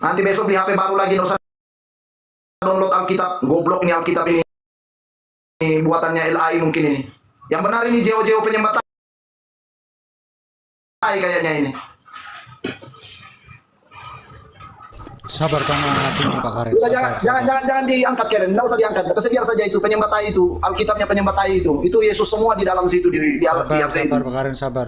Nanti besok beli HP baru lagi, nggak usah download Alkitab. Goblok nih Alkitab ini. Ini buatannya LAI mungkin ini. Yang benar ini Jeo penyembah tai kayaknya ini. Sabar tangan hatinya Pak Karen. Udah, jangan diangkat Karen, enggak usah diangkat. Kesedihan saja itu penyembah tai itu, Alkitabnya penyembah tai itu. Itu Yesus semua di dalam situ di Sabar itu. Pak Karen, sabar.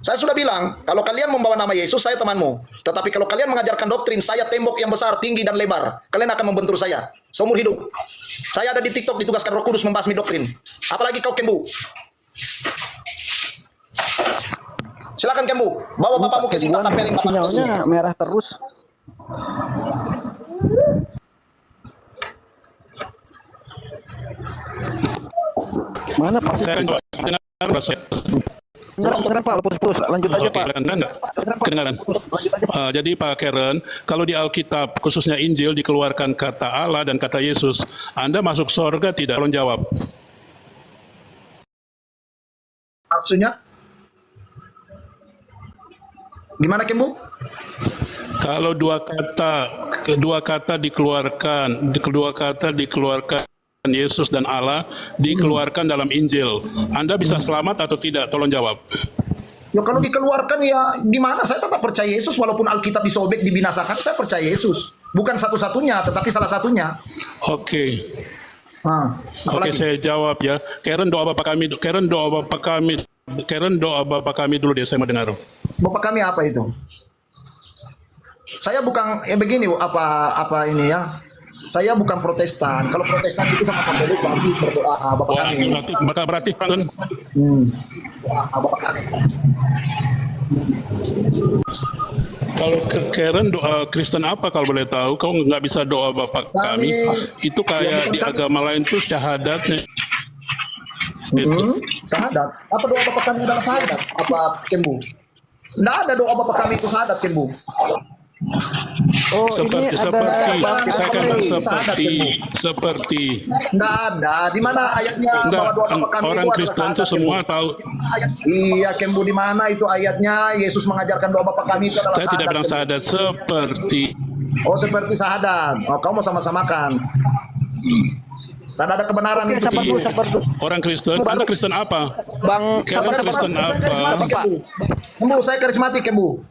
Saya sudah bilang, kalau kalian membawa nama Yesus, saya temanmu. Tetapi kalau kalian mengajarkan doktrin, saya tembok yang besar, tinggi, dan lebar. Kalian akan membentur saya seumur hidup. Saya ada di TikTok, ditugaskan Roh Kudus membasmi doktrin. Apalagi kau Kembu. Silakan Kembu, bawa bapakmu ke sini, tampelin bapakmu. Sinyalnya merah terus. Mana Pak? Saya Kenapa putus? Lanjut aja Pak. Kedengaran. Jadi Pak Karen, kalau di Alkitab khususnya Injil dikeluarkan kata Allah dan kata Yesus, Anda masuk surga tidak? Tolong jawab. Maksudnya? Gimana Kembu? Kalau kedua kata dikeluarkan Yesus dan Allah dikeluarkan dalam Injil, Anda bisa selamat atau tidak? Tolong jawab. Ya kalau dikeluarkan ya di mana saya tetap percaya Yesus walaupun Alkitab disobek dibinasakan, saya percaya Yesus. Bukan satu-satunya tetapi salah satunya. Oke. Nah, Oke, saya jawab ya. Karen doa Bapak kami dulu deh, saya mau dengar. Bapak kami apa itu? Saya bukan begini apa ini ya. Saya bukan Protestan. Kalau Protestan itu sama Katolik berarti berdoa Bapak kami. Berarti kan? Bapak kami. Kalau Karen doa Kristen apa kalau boleh tahu? Kau nggak bisa doa Bapak kami. Itu kayak di agama lain tuh syahadatnya. Syahadat. Apa doa Bapak kami adalah syahadat? Apa Kembu? Nggak ada doa Bapak kami itu syahadat Kembu. Oh, Seperti nggak ada. Di mana ayatnya bahwa doa Bapak kami orang itu Kristen adalah itu semua tahu. Iya Kembu, di mana itu ayatnya Yesus mengajarkan doa Bapak kami itu adalah Saya tidak bilang syahadat, seperti. Oh, seperti syahadat. Oh, kamu sama-samakan. Dan ada kebenaran itu. Sabar dulu. Orang Kristen, Anda Kristen apa? Bang, Kalian Kristen apa? Kembu, saya karismatik Kembu.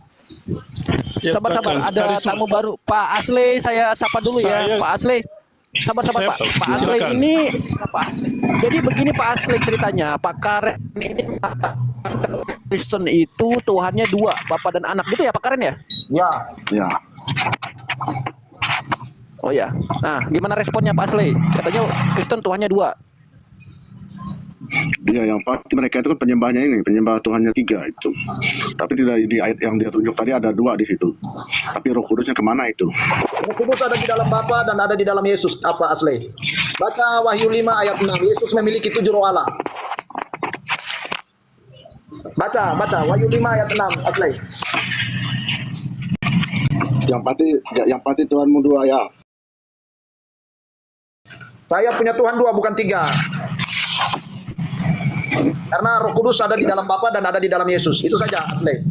Sabar. Ada tamu baru. Pak Asle, saya sapa dulu ya. Pak Asle. Sabar Pak. Pak Asle ini Pak Asle. Jadi begini Pak Asle ceritanya. Pak Karen ini Kristen itu Tuhannya dua, Bapak dan anak. Gitu ya Pak Karen ya? Ya. Oh ya. Nah, gimana responnya Pak Asle? Katanya Kristen Tuhannya dua. Iya, yang pasti mereka itu kan penyembahnya ini, penyembah Tuhannya 3 itu. Tapi tidak di ayat yang dia tunjuk tadi ada 2 di situ. Tapi Roh Kudusnya kemana itu? Roh Kudus ada di dalam Bapa dan ada di dalam Yesus. Apa Asle? Baca Wahyu 5 ayat 6. Yesus memiliki 7 roh Allah. Baca Wahyu 5 ayat 6 Asle. Yang pasti Tuhanmu 2 ya. Saya punya Tuhan 2 bukan 3. Karena Roh Kudus ada di dalam Bapa dan ada di dalam Yesus. Itu saja, Asle.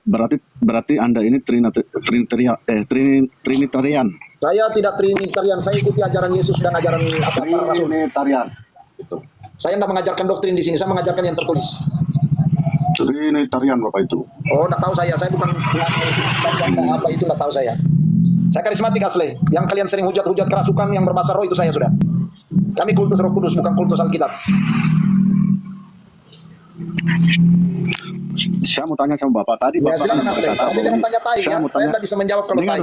Berarti Anda ini Trinitarian. Saya tidak Trinitarian. Saya ikuti ajaran Yesus dan ajaran para rasul. Trinitarian. Itu. Saya tidak mengajarkan doktrin di sini. Saya mengajarkan yang tertulis. Trinitarian Bapak itu. Oh, tidak tahu saya. Saya bukan apa itu, tidak tahu saya. Saya karismatik Asle. Yang kalian sering hujat-hujat kerasukan yang berbahasa roh itu saya sudah. Kami kultus Roh Kudus, bukan kultus Alkitab. Saya mau tanya sama Bapak tadi. Ya, Bapak silakan Asle. Tapi jangan tanya tai ya. Saya tidak bisa menjawab kalau tai.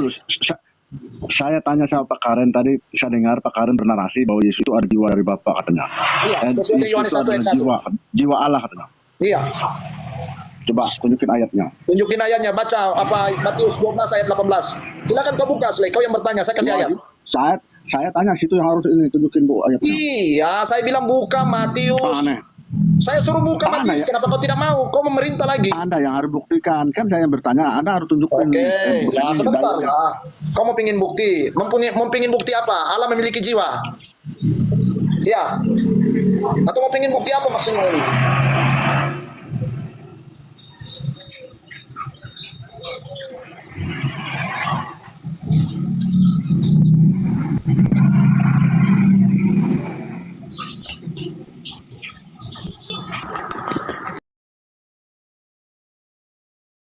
Saya tanya sama Pak Karen tadi, saya dengar Pak Karen bernarasi bahwa Yesus itu ada jiwa dari Bapa katanya. Iya, sesuai Yohanes 1 ayat 1. Jiwa Allah katanya. Iya. Coba tunjukin ayatnya. Tunjukin ayatnya, baca apa Matius 12 ayat 18. Silakan kau buka, Asle. Kau yang bertanya, saya kasih ayat. Saya tanya situ yang harus ini tunjukin Bu ayatnya. Iya, saya bilang buka Matius. Saya suruh buka Mana Matius, ya? kenapa kau tidak mau? Kau memerintah lagi. Anda yang harus buktikan. Kan saya yang bertanya, Anda harus tunjukkan. Oke, bukti ya sebentar dalilnya. lah. Kau mau pingin bukti? Mau pingin bukti apa? Allah memiliki jiwa. Ya. Atau mau pingin bukti apa maksudnya ini?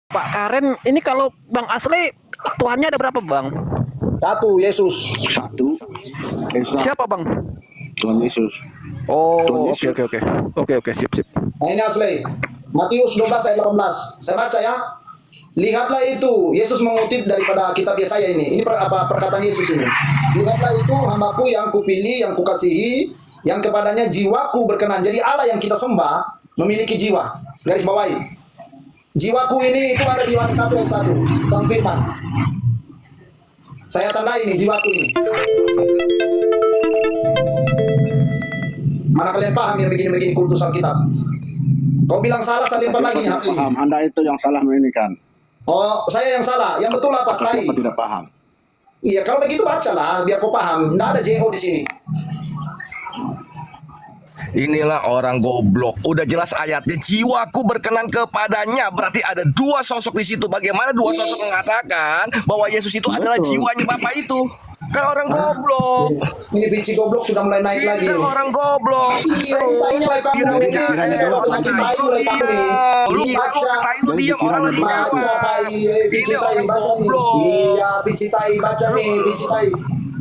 Pak Karen, ini kalau Bang Asli Tuhannya ada berapa Bang? Satu, Yesus. Satu. Esa, Siapa Bang? Tuhan Yesus. Oh, Tuhan oke Yesus. oke oke. Oke sip. Nah ini asli. Matius 12 ayat 18. Saya baca ya. Lihatlah itu, Yesus mengutip daripada kitab Yesaya ini. Ini perkataan Yesus ini. Lihatlah itu hambaku yang kupilih, yang kukasihi, yang kepadanya jiwaku berkenan. Jadi Allah yang kita sembah memiliki jiwa. Garis bawahi. Jiwaku ini itu ada di Yohanes 1 ayat 1. Sang firman. Saya tandai ini jiwaku ini. Mana kalian paham yang begini-begini kultus Alkitab? Kau bilang salah, saya lempar lagi nih HP ini. Paham, Anda itu yang salah ini kan. Oh, saya yang salah. Yang betul apa? Atau Tai. siapa tidak paham? Iya, kalau begitu bacalah biar kau paham. Nggak ada JO di sini. Inilah orang goblok. Udah jelas ayatnya, jiwaku berkenan kepadanya. Berarti ada dua sosok di situ. Bagaimana dua sosok mengatakan bahwa Yesus itu adalah Betul. jiwanya Bapa itu? Kan orang goblok. Ini biji goblok sudah mulai naik lagi. Kan orang goblok. Iya, ini tai mulai kamu. Penyakit tai mulai kamu nih. Lu Ini baca. tai lu diam, orang lagi Baca jawab. tai, biji Ini tai orang baca nih. goblok. Iya, biji tai baca nih, biji tai.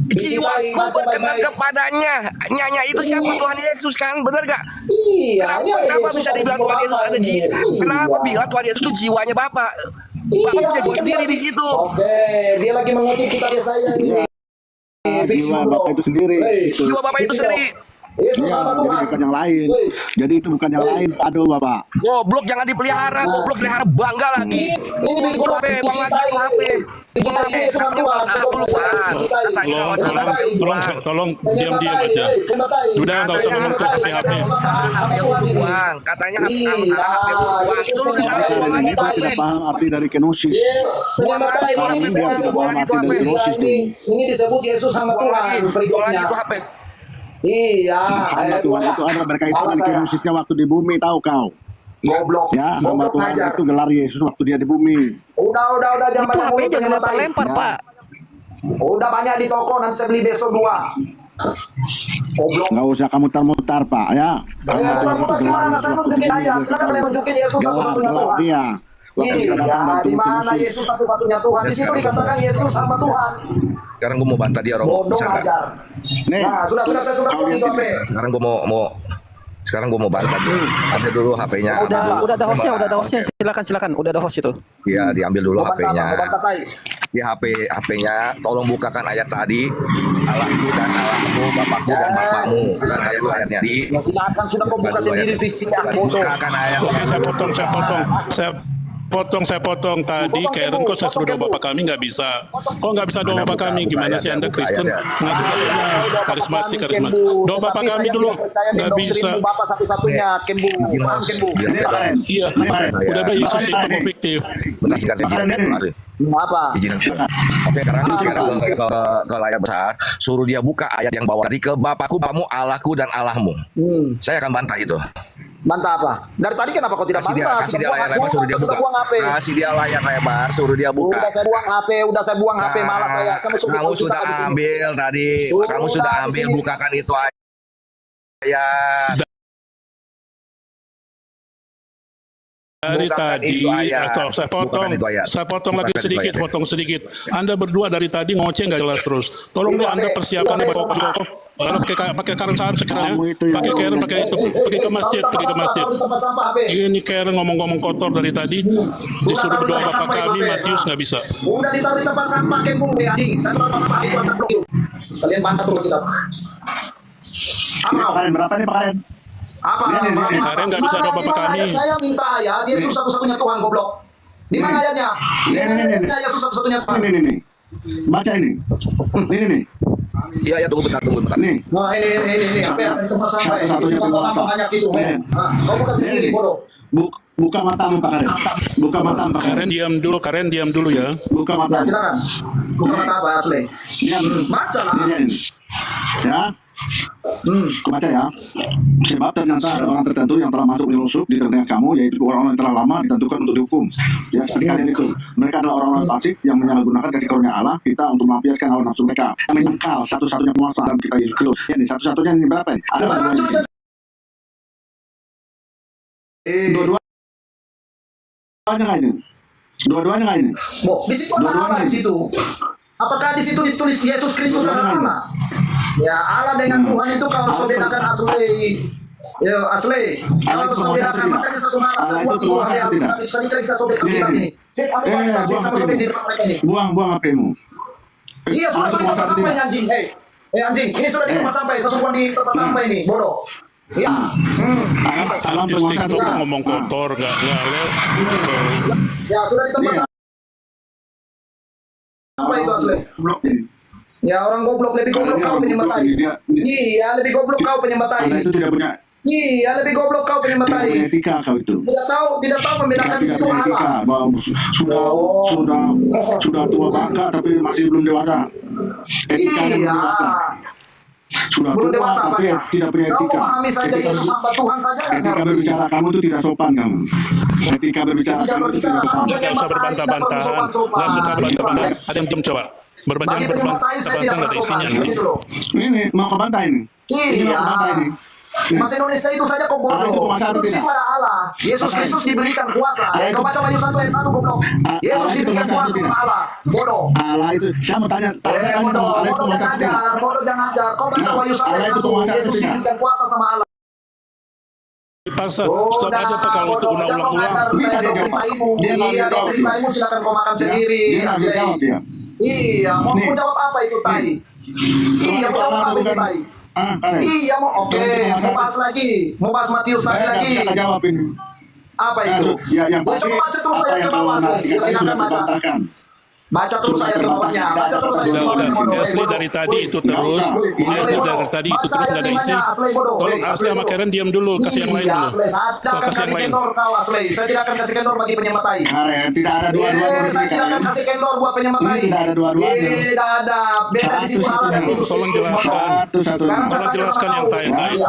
Biji tai Jiwaku baca berkenan baik-baik. kepadanya. Nyanya itu siapa? Tuhan Yesus kan? Bener gak? Iya, ini ada Kenapa Yesus bisa ada dibilang jiwa Tuhan Yesus Bapa ada ini. jiwa? Kenapa Iya. bilang Tuhan Yesus itu jiwanya Bapak? Bapak punya jiwa sendiri di situ. Oke, dia lagi mengutip kitab Yesaya ini. Fix Jiwa dulu. Bapak itu sendiri. Hei, Itu. Jiwa Bapak itu fix sendiri. dulu. Yesus Iya, sama jadi Tuhan. bukan yang lain. Hei. Jadi itu bukan yang lain. Aduh, Bapak. Goblok jangan dipelihara, goblok pelihara bangga lagi. Ini Itu HP, bang lagi itu HP. Dicintai Yesus sama Tuhan. Tolong diam-diam aja. Udah nggak usah ngomong ke HP. Bang, katanya HP Iya, itu lu bisa Yesus buang lagi Ini itu dia HP. tidak paham arti dari kenosis. Ini disebut Yesus sama Buang lagi, Tuhan buang lagi berikutnya. itu HP. Iya, Hamba Tuhan itu ada berkaitan dengan kenosisnya waktu di bumi, tahu kau? Goblok, Ya, hamba goblok Tuhan ngajar. itu gelar Yesus waktu dia di bumi. Udah jangan Itu banyak HP mulut jangan jangan tai. lempar Ya. Pak. Udah banyak di toko, nanti saya beli besok 2. Goblok. Nggak usah kamu mutar-mutar, Pak, ya. Mutar-mutar gimana? Saya nunjukin ayat. Silakan kalian tunjukin Yesus satu-satunya Gelar Tuhan. dia. Waktu dia datang Iya, bantu di mana kenosis. Yesus satu-satunya Tuhan? Di situ dikatakan Yesus sama Tuhan. Sekarang gue mau bantah dia, Romo. Bodoh Bisa nggak? ngajar. Nih, Nah, sudah saya sudah Kau itu lihat HP. Sekarang gue mau bantah dia. Ambil dulu HP-nya. Udah ada hostnya. Silakan. Udah ada host itu. Iya, diambil dulu Mau bantah, HP-nya. mau bantah tai. Di HP-nya, tolong bukakan ayat tadi. Allahku dan Allahmu, Bapakku dan Bapakmu. Bukan ayatnya. Silakan sudah kau buka sendiri fiksi yang bodoh. Bukakan ayat. Oke, saya potong tadi. Karen, kok saya suruh doa Bapak kami nggak bisa. Kok nggak bisa doa Bapak kami? Gimana sih Anda Kristen? Nggak bisa karismatik. Doa Bapak kami dulu nggak bisa. Bapak satu-satunya, Kembu. Paham, Kembu? Iya, udah ada Yesus itu fiktif. Bentar singkat saya. Apa? Izin. Oke, sekarang ke layar besar, suruh dia buka ayat yang bawah tadi, ke Bapakku, Bapakmu, Allahku dan Allahmu. Saya akan bantah itu. Bantah apa? Dari tadi kenapa kau tidak Kasih dia, bantah? kasih dia layar lebar, suruh dia buka. Buang HP. Kasih dia layar lebar, suruh dia buka. Udah saya buang HP, malah saya mau suruh Kamu kau sudah ceritakan di sini. ambil tadi, kamu sudah Udah, di ambil, sini. bukakan itu ayat. Dari Bukakan tadi, itu ayat. atau saya Bukakan itu ayat. potong lagi Bukakan itu sedikit, ayat. potong sedikit. Anda berdua dari tadi ngoceh nggak jelas terus. Tolong dong Anda persiapkan pakai Karen saran sekarang Kamu itu ya. yang Pakai Karen, pakai itu, pergi ke masjid. Tempat sampah HP. Ini Karen ngomong-ngomong kotor dari tadi, disuruh berdoa Bapak kami, Matius nggak bisa. Udah ditaruh di tempat sampah, Kembu, ya anjing. Saya sudah sampah itu angkat blok itu. Kalian bantah tuh kita. Apa? Pak Karen, berapa nih Pak Karen? Apa? Karen nggak bisa doa Bapak kami. Saya minta ayat, Yesus satu-satunya Tuhan, goblok. Di mana ayatnya? Ini. Yesus satu-satunya Tuhan. Ini. Baca ini. Ini. Iya, ya, tunggu bentar. Nih, Nah, ini apa yang di tempat sampah ini? Satu-satunya Tempat sampah penguasa. banyak itu. Nah, kau buka sendiri, bodoh. buka matamu Pak Karen. Buka matamu Pak Karen. Karen diam dulu ya. Buka Ya, matamu. silakan. Buka mata apa asli? Diam. Baca lah. Ini. Ya. Kau baca ya. Sebab ternyata ada orang tertentu yang telah masuk menyusup di tengah kamu, yaitu orang-orang yang telah lama ditentukan untuk dihukum. Ya, seperti kalian itu. Mereka adalah orang-orang fasik yang menyalahgunakan kasih karunia Allah kita untuk melampiaskan hawa nafsu mereka. Yang menyangkal satu-satunya penguasa dalam kita Yesus Kristus. Ini satu-satunya ini berapa ini? Ada Coba dua lanjut. ini. Dua-duanya nggak ini? Dua-duanya nggak ini? Bo, di situ ada Dua-duanya Allah di ini. situ. Apakah di situ ditulis Yesus Kristus adalah Allah? Ya, Allah dengan Tuhan itu kau harus bedakan asli. Ya, asli. Kau harus bedakan, makanya sesungguhnya sebuah Tuhan yang kita bisa diperiksa sobek kita ini. Cek apa yang kita cek sama sobek di depan mereka ini. Buang HP-mu. Iya, sudah di tempat sampah ini, anjing. Anjing, ini sudah di tempat sampah, sesuatu di tempat sampah ini, bodoh. Ya. Alam Di penguasa TikTok tidak. ngomong kotor, nggak lewat. Ya, sudah di tempat sampah itu asli. Blok ini. Ya, orang goblok lebih goblok kau penyembatai. Iya, lebih goblok kau Anda penyembatai. itu tidak punya Iya, lebih goblok kau penyembatai. etika kau itu. Tidak tahu membedakan di Tidak situ punya etika. Allah. Bahwa sudah tua bangka tapi masih belum dewasa. Etikanya belum Iya. dewasa. Sudah Belum tua dewasa tapi banyak. tidak punya Kau etika. memahami saja Yesus hamba Tuhan saja nggak Etika ngerti. berbicara kamu itu tidak sopan kamu. Etika berbicara Tidak kamu itu berbicara tidak sama sopan. Nggak usah berbantah-bantahan, nggak suka berbantah-bantahan. Ada yang diam coba. Bagi penyembatai saya tidak Nggak ada pernah isinya sopan, nanti. gitu loh. Ini mau ke bantai ini. Ini mau Iya. ke bantai ini. Mas Indonesia itu saja kau Allah itu bodoh. penguasa atau Itu tidak? pada Allah. Yesus Kristus diberikan kuasa. Kau baca Wahyu 1 ayat 1 goblok. Yesus Allah itu diberikan penguasa kuasa atau sama Allah. Bodoh. Allah itu, saya mau tanya, Bodoh, Allah itu bodoh penguasa jangan atau tidak? ajar, bodoh jangan ajar. Kau baca Wahyu 1 Allah ayat itu 1. penguasa atau Yesus tidak? diberikan kuasa sama Allah. Dipaksa, stop aja Pak kalau itu ulang-ulang. Saya doktrin Taimu. Dia nggak Iya, jawab. doktrin Taimu silakan kau makan sendiri. Dia nggak bisa jawab dia. Iya, mau Nih. jawab apa itu Tai? Iya, mau jawab apa itu Tai? Kalian. Iya, mau oke, mau bahas lagi. Mau bahas Matius Saya lagi. nggak bisa jawab ini. Apa itu? Ya, yang pasti coba baca terus apa ayat yang ke kau bawah. nantikan Ya, tadi silakan sudah baca. terbantahkan. Baca terus ayat ke bawahnya. Baca terus ayat ke bawahnya. bodoh. Asli bodoh. dari tadi itu terus. Nggak Asli dari tadi itu terus nggak ada isi. Asli bodoh. Tolong Asli sama Karen diam dulu, kasih yang lain Iya, dulu. Asli, saya tidak akan Kasih yang kasih lain. kendor kau Asli. Saya tidak akan kasih kendor bagi penyematai. Karen, tidak ada dua-duanya di Saya sini, tidak akan Karen. kasih kendor buat penyematai. Ini tidak ada dua-duanya. Tidak ada. Beda di situ Allah dan Yesus Tolong Kristus. jelaskan. Sekarang saya Tolong tanya jelaskan sama yang kau. baik-baik. Iya.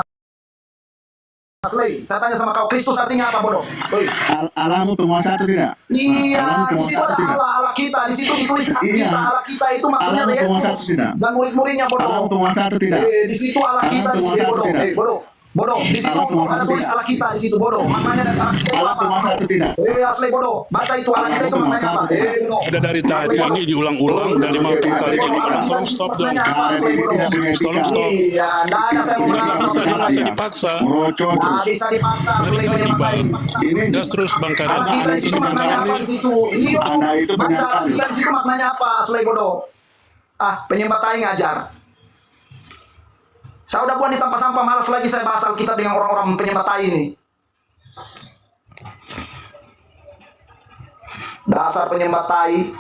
Asli, saya tanya sama kau, Kristus artinya apa bodoh? Oi. Allahmu penguasa atau tidak? Iya, Allahmu di situ penguasa ada atau tidak? Allah, Allah kita. Di situ ditulis Iya. kita, Allah kita itu maksudnya Allah penguasa Yesus atau tidak? dan murid-muridnya Allahmu bodoh. penguasa atau tidak? Di situ Allah kita di situ penguasa bodoh. atau tidak? Bodoh. Bodoh. Di situ Allah penguasa ada atau tulis tidak? Allah kita di situ bodoh. Maknanya dari Allah kita itu Allah apa? penguasa atau tidak? Asli bodoh. Baca itu Allah kita itu maknanya apa? Bodoh. Udah dari tadi ini diulang-ulang, udah 50 kali diulang. Tolong stop dong. Maknanya apa? Karen Asli ini bodoh. tidak punya etika. Tolong stop. Iya, nggak ada saya mau mengalah sama Nggak penyematai. bisa dipaksa. Merocot Nggak terus. bisa dipaksa asli penyematai. Ini Gas terus Bang Karen. Arti dari situ Ini Bang maknanya Karen apa nih. di situ? Iya, Anda itu baca banyak arti dari situ maknanya apa? Asli bodoh. Penyembatai ngajar. Saya udah buat di tempat sampah, malas lagi saya bahas Alkitab dengan orang-orang penyembatai ini. Dasar penyembatai.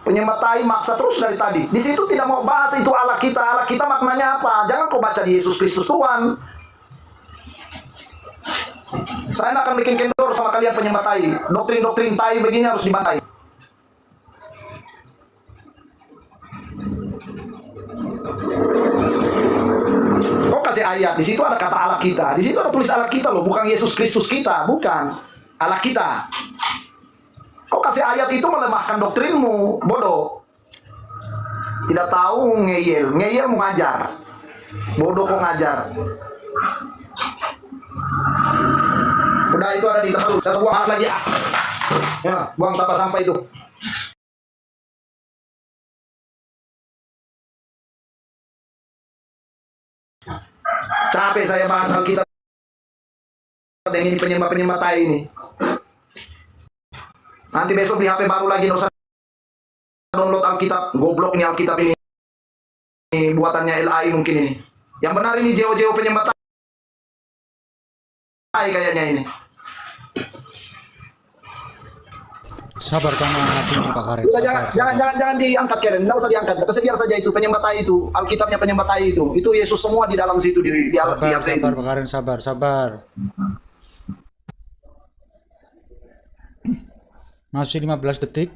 Penyembatai maksa terus dari tadi. Di situ tidak mau bahas itu Allah kita. Allah kita maknanya apa? Jangan kau baca di Yesus Kristus Tuhan. Saya nggak akan bikin kendor sama kalian penyembatai. Doktrin-doktrin tai begini harus dibantai. Kok kasih ayat? Di situ ada kata Allah kita. Di situ ada tulis Allah kita loh, bukan Yesus Kristus kita, bukan Allah kita. Kok kasih ayat itu melemahkan doktrinmu, bodoh. Tidak tahu ngeyel, ngeyel mau ngajar. Bodoh kok ngajar. Udah itu ada di tempat lu. Saya buang alas lagi ah. Ya, buang tempat sampah itu. Capek saya bahas Alkitab dengan ini penyembah-penyembah ini. Nanti besok di HP baru lagi dosa download Alkitab. Goblok nih Alkitab ini. Ini buatannya LAI mungkin ini. Yang benar ini jeo-jeo penyembah kayaknya ini. Sabar karena hatinya Pak Karet. Udah, Sabar, jangan diangkat Karen, enggak usah diangkat. Kesedihan saja itu penyembah tai itu, Alkitabnya penyembah tai itu. Itu Yesus semua di dalam situ di Sabar, itu. sabar Pak Karet, sabar. Masih 15 detik.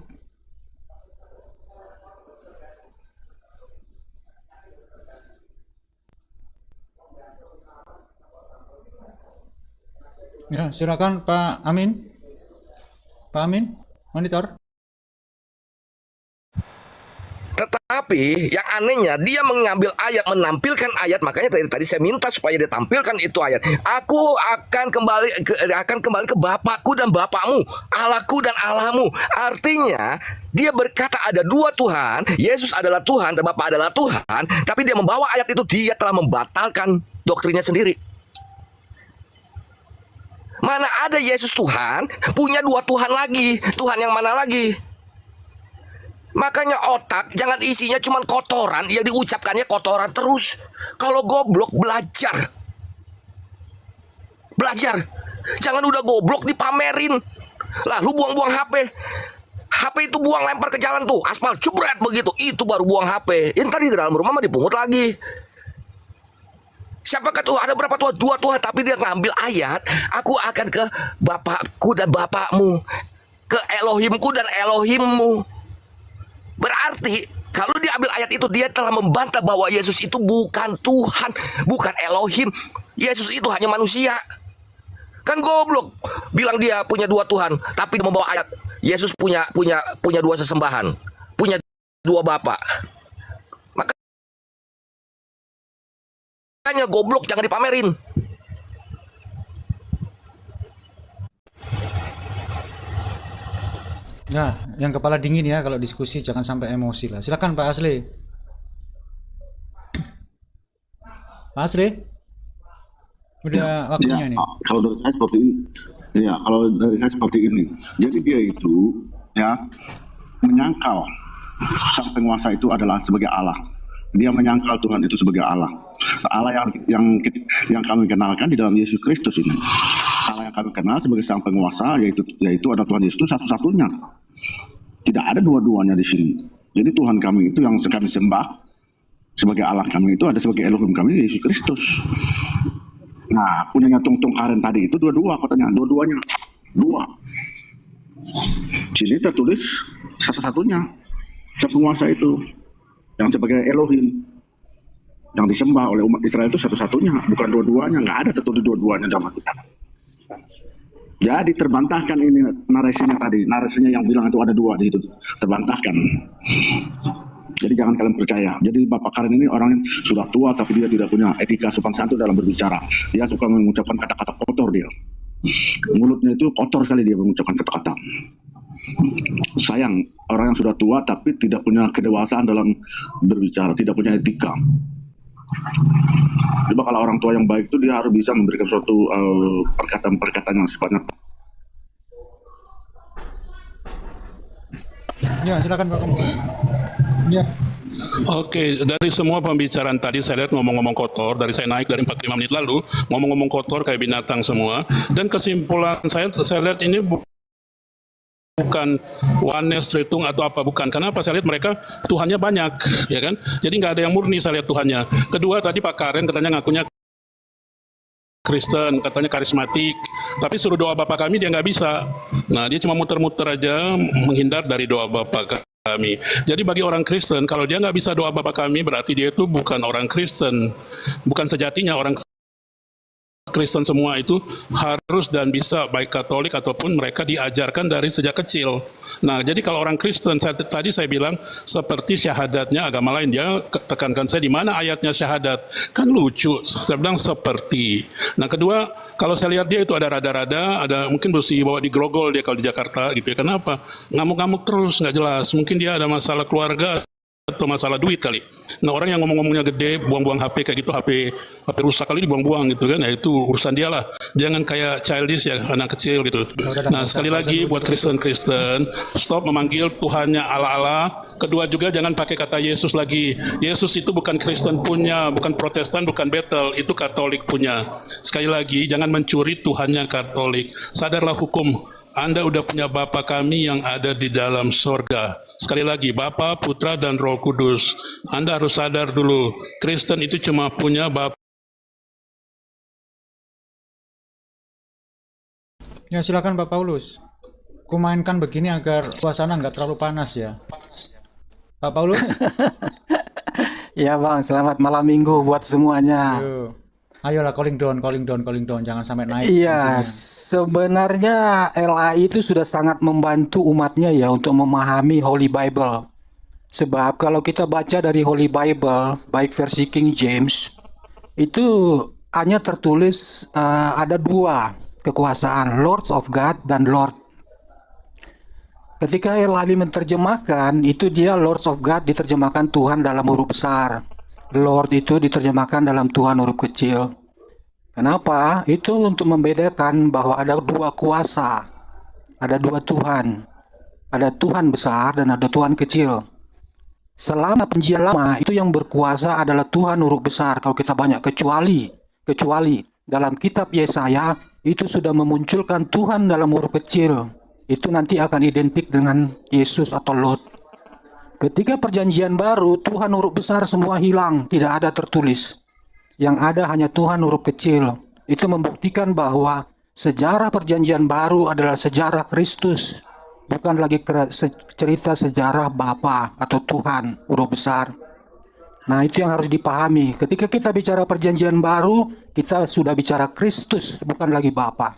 Ya, silakan Pak Amin. Pak Amin, monitor. Tetapi yang anehnya dia mengambil ayat, menampilkan ayat, makanya tadi saya minta supaya dia tampilkan itu ayat. Aku akan kembali ke Bapakku dan Bapakmu, Allahku dan Allahmu. Artinya dia berkata ada dua Tuhan, Yesus adalah Tuhan dan Bapa adalah Tuhan, tapi dia membawa ayat itu, dia telah membatalkan doktrinnya sendiri. Mana ada Yesus Tuhan punya dua Tuhan lagi, Tuhan yang mana lagi? Makanya otak jangan isinya cuma kotoran, yang diucapkannya kotoran terus. Kalau goblok belajar. Jangan udah goblok dipamerin. Lalu buang-buang HP. HP itu buang, lempar ke jalan tuh, aspal jebret begitu. Itu baru buang HP. Ini tadi di dalam rumah mah dipungut lagi. Siapakah tuh ada berapa Tuhan? Dua Tuhan, tapi dia ngambil ayat, aku akan ke Bapakku dan Bapakmu, ke Elohimku dan Elohimmu. Berarti kalau dia ambil ayat itu, dia telah membantah bahwa Yesus itu bukan Tuhan, bukan Elohim. Yesus itu hanya manusia. Kan goblok bilang dia punya dua Tuhan, tapi dia membawa ayat Yesus punya dua sesembahan, punya dua Bapa. Makanya goblok jangan dipamerin. Nah, yang kepala dingin ya kalau diskusi, jangan sampai emosi lah. Silakan Pak Asli. Pak Asli, udah waktunya nih. Kalau dari saya seperti ini, ya kalau dari saya seperti ini. Jadi dia itu ya menyangkal sang penguasa itu adalah sebagai Allah. Dia menyangkal Tuhan itu sebagai Allah. Allah yang kami kenalkan di dalam Yesus Kristus ini. Allah yang kami kenal sebagai sang penguasa yaitu ada Tuhan Yesus itu satu-satunya. Tidak ada dua-duanya di sini. Jadi Tuhan kami itu yang kami sembah sebagai Allah kami itu ada sebagai Elohim kami Yesus Kristus. Nah, punyanya Tung Karen tadi itu dua-dua katanya, dua-duanya. Dua. Sini tertulis satu-satunya sang penguasa itu yang sebagai Elohim yang disembah oleh umat Israel itu satu-satunya, bukan dua-duanya. Nggak ada tertulis dua-duanya dalam Alkitab. Jadi terbantahkan ini narasinya tadi, narasinya yang bilang itu ada dua di situ, terbantahkan. Jadi jangan kalian percaya. Jadi Bapak Karen ini orang yang sudah tua tapi dia tidak punya etika sopan santun dalam berbicara. Dia suka mengucapkan kata-kata kotor dia. Mulutnya itu kotor sekali dia mengucapkan kata-kata. Sayang, orang yang sudah tua tapi tidak punya kedewasaan dalam berbicara, tidak punya etika. Coba kalau orang tua yang baik itu dia harus bisa memberikan suatu perkataan-perkataan yang sifatnya. Ya, silakan Pak Kamu. Ya. Oke, dari semua pembicaraan tadi saya lihat ngomong-ngomong kotor, dari saya naik dari 45 menit lalu, ngomong-ngomong kotor kayak binatang semua, dan kesimpulan saya lihat ini bukan oneness, Tritung atau apa, bukan. Kenapa? Saya lihat mereka Tuhannya banyak, ya kan? Jadi nggak ada yang murni saya lihat Tuhannya. Kedua, tadi Pak Karen katanya ngakunya Kristen, katanya karismatik, tapi suruh doa Bapa kami dia nggak bisa. Nah, dia cuma muter-muter aja menghindar dari doa Bapa kami. Jadi bagi orang Kristen, kalau dia nggak bisa doa Bapa kami, berarti dia itu bukan orang Kristen, bukan sejatinya orang Kristen. Semua itu harus dan bisa baik Katolik ataupun mereka diajarkan dari sejak kecil. Nah, jadi kalau orang Kristen, tadi saya bilang seperti syahadatnya agama lain, dia tekankan saya di mana ayatnya syahadat. Kan lucu, saya bilang seperti. Nah, kedua, kalau saya lihat dia itu ada rada-rada, ada mungkin mesti bawa di grogol dia kalau di Jakarta gitu ya. Kenapa? Ngamuk-ngamuk terus, nggak jelas. Mungkin dia ada masalah keluarga atau masalah duit kali. Nah, orang yang ngomong-ngomongnya gede, buang-buang HP kayak gitu, HP rusak kali dibuang-buang gitu kan, ya itu urusan dia lah. Jangan kayak childish ya, anak kecil gitu. Nah, sekali lagi buat Kristen-Kristen, stop memanggil Tuhannya Allah-Allah. Kedua juga jangan pakai kata Yesus lagi. Yesus itu bukan Kristen punya, bukan Protestan, bukan Bethel, itu Katolik punya. Sekali lagi, jangan mencuri Tuhannya Katolik. Sadarlah hukum Anda udah punya Bapa kami yang ada di dalam sorga. Sekali lagi, Bapa, Putra, dan Roh Kudus. Anda harus sadar dulu, Kristen itu cuma punya Bapa. Ya silakan Pak Paulus. Kumainkan begini agar suasana nggak terlalu panas ya. Pak Paulus? Ya Bang, selamat malam minggu buat semuanya. Ayo. Ayolah calling down, jangan sampai naik. Iya, tensinya. sebenarnya LAI itu sudah sangat membantu umatnya ya untuk memahami Holy Bible. Sebab kalau kita baca dari Holy Bible, baik versi King James, itu hanya tertulis ada dua kekuasaan, Lords of God dan Lord. Ketika LAI menerjemahkan, itu dia Lords of God diterjemahkan Tuhan dalam huruf besar. Lord itu diterjemahkan dalam Tuhan huruf kecil. Kenapa? Itu untuk membedakan bahwa ada dua kuasa, ada dua Tuhan, ada Tuhan besar dan ada Tuhan kecil. Selama Perjanjian Lama itu yang berkuasa adalah Tuhan huruf besar. Kalau kita banyak kecuali dalam kitab Yesaya itu sudah memunculkan Tuhan dalam huruf kecil. Itu nanti akan identik dengan Yesus atau Lord. Ketika Perjanjian Baru, Tuhan huruf besar semua hilang, tidak ada tertulis. Yang ada hanya Tuhan huruf kecil. Itu membuktikan bahwa sejarah Perjanjian Baru adalah sejarah Kristus, bukan lagi cerita sejarah Bapa atau Tuhan huruf besar. Nah, itu yang harus dipahami. Ketika kita bicara Perjanjian Baru, kita sudah bicara Kristus, bukan lagi Bapa.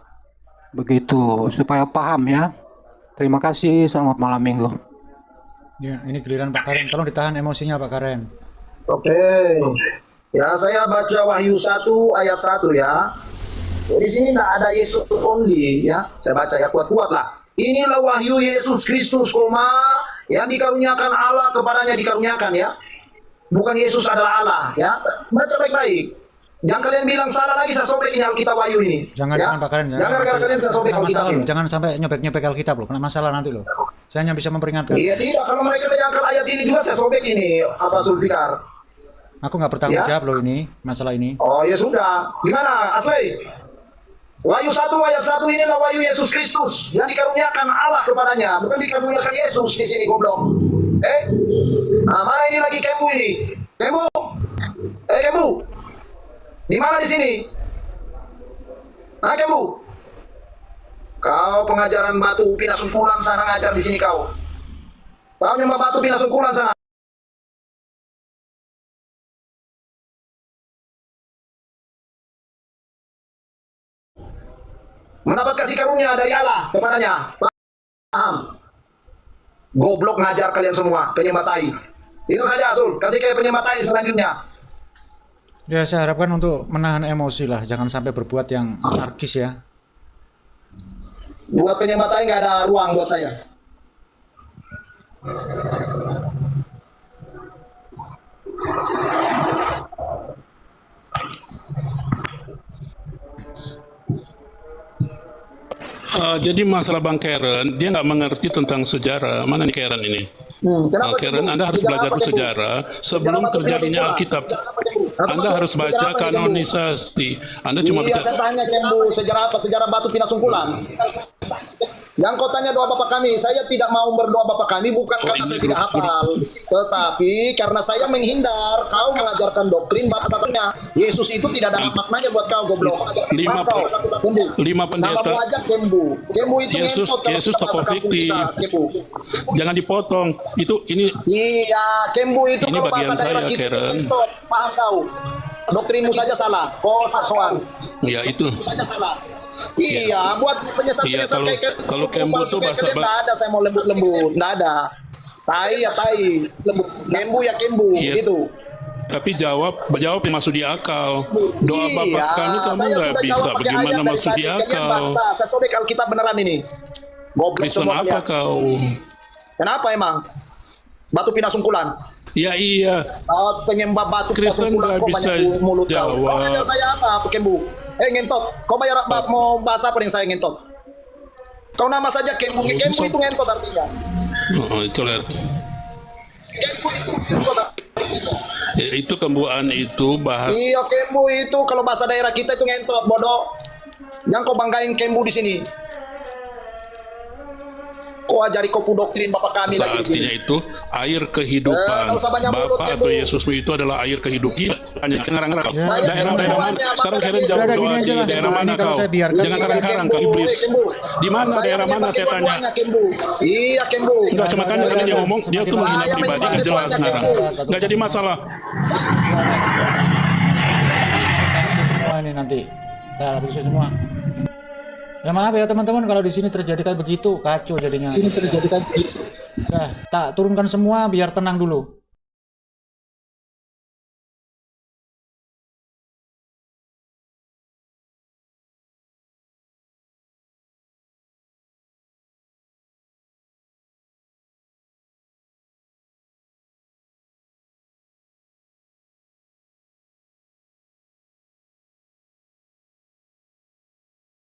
Begitu, supaya paham ya. Terima kasih, selamat malam minggu. Ya, ini giliran Pak Karen. Tolong ditahan emosinya Pak Karen. Oke. Ya, saya baca Wahyu 1 ayat 1 ya. Di sini tidak ada Yesus only ya. Saya baca ya, kuat-kuat lah. Inilah wahyu Yesus Kristus, yang dikaruniakan Allah kepadanya dikaruniakan ya. Bukan Yesus adalah Allah ya. Baca baik-baik. Jangan kalian bilang salah lagi, saya sobek ini Alkitab Wahyu ini. Jangan ya? Pak Karen. Jangan gara-gara kalian saya sobek Kena Alkitab masalah ini. loh. Jangan sampai nyobek-nyobek Alkitab loh. Kena masalah nanti loh. Saya hanya bisa memperingatkan. Iya tidak, kalau mereka menyangkal ayat ini juga saya sobek ini apa Zulfikar. Aku nggak bertanggung Ya. jawab loh ini masalah ini. Oh ya sudah. Gimana Asli? Wahyu 1 ayat 1 inilah wahyu Yesus Kristus yang dikaruniakan Allah kepadanya, bukan dikaruniakan Yesus di sini goblok. Nah, mana ini lagi Kembu ini? Kembu. Kembu. Di mana di sini? Nah, Kembu. Kau pengajaran batu pindah sungkulan sana ngajar di sini kau. Kau nyembah batu pindah sungkulan sana. Mendapat kasih karunia dari Allah kepadanya. Paham? Goblok ngajar kalian semua, penyembah tai. Itu saja Asul, kasih kayak penyembah tai selanjutnya. Ya saya harapkan untuk menahan emosi lah. Jangan sampai berbuat yang anarkis ya. Buat penyembah tai nggak ada ruang buat saya. Jadi masalah Bang Karen, dia nggak mengerti tentang sejarah. Mana nih Karen ini? Kenapa Karen, Kembu? Anda harus Sejarah belajar apa, Kembu? sejarah sebelum Sejarah apa, terjadinya Kembu? Alkitab. Sejarah apa, Kembu? Anda harus baca Sejarah apa, Kembu? kanonisasi. Anda cuma Iya, baca. saya tanya Kembu, sejarah apa? Sejarah batu pindah sungkulan. Yang kau tanya doa Bapak kami, saya tidak mau berdoa Bapak kami bukan karena ini saya tidak hafal, tetapi karena saya menghindar kau mengajarkan doktrin Bapak satunya. Yesus itu tidak ada maknanya buat kau goblok. Lima Kau, Kembu. lima pendeta. Sama mau ajak Kembu. Kembu itu Yesus- ngentot kalau Yesus kita tokoh bahasa kampung fiktif. kita, Kembu. Jangan dipotong. Ini Iya, Kembu itu Ini kalau bahasa bagian daerah saya, kita Karen. ngentot, paham kau? Doktrinmu saja salah, kau soal. ya itu. Saja salah. Iya, buat penyesat-penyesat Iya, kalau Kembu palsu tuh kayak bahasa- kalian nggak ada, saya mau lembut-lembut, nggak ada. Tai ya tai, lembut. Kembu ya Kembu, Iya. gitu. Tapi jawab yang masuk di akal. Doa Iya, Bapak kami kamu saya nggak sudah bisa. jawab pakai Bagaimana ayat dari masuk di tadi. Kalian akal? bantah, saya sobek Alkitab beneran ini. Goblok Kristen semua apa kalian. kau? Kenapa emang? Batu pindah sungkulan. Ya iya. Penyembah batu pindah Kristen sungkulan, nggak kau bisa banyak mulut kau. Kau jawab. ngajar saya apa, Kembu? Ngentot. Kau bayar mau bahasa apa yang saya ngentot? Kau nama saja Kembu. Kembu itu ngentot artinya. Oh, itu lihat. Kembu itu ngentot artinya. Ya, itu kembuan itu bahas. Iya, Kembu itu kalau bahasa daerah kita itu ngentot, bodoh. Yang kau banggain Kembu di sini. Kau ajari kopu doktrin Bapak kami lagi di sini. Artinya itu air kehidupan. nggak usah banyak mulut, Bapak Kembu. atau Yesusmu itu adalah air kehidupan. Hanya ngarang-ngarang. Ya, Daerah-daerah mana? banyak, Sekarang Bapak kalian kami. jauh Sudah, doa gini aja di lah, daerah Kembu. mana Ini kalau kau? saya biarkan. Jangan Iya, karang-karang Kembu. kau iblis. Kembu. Di mana Saya daerah menembak mana saya tembok tanya? banyak, Kembu. Iya, Kembu. Enggak cuma tanya karena dia ngomong, dia tuh menghina Saya pribadi, menembak nggak jelas banyak, ngarang. Kembu. Nggak jadi masalah. Semua ini nanti kita habis semua. Ya maaf ya teman-teman kalau di sini terjadi kayak begitu, kacau jadinya. Udah, tak turunkan semua biar tenang dulu.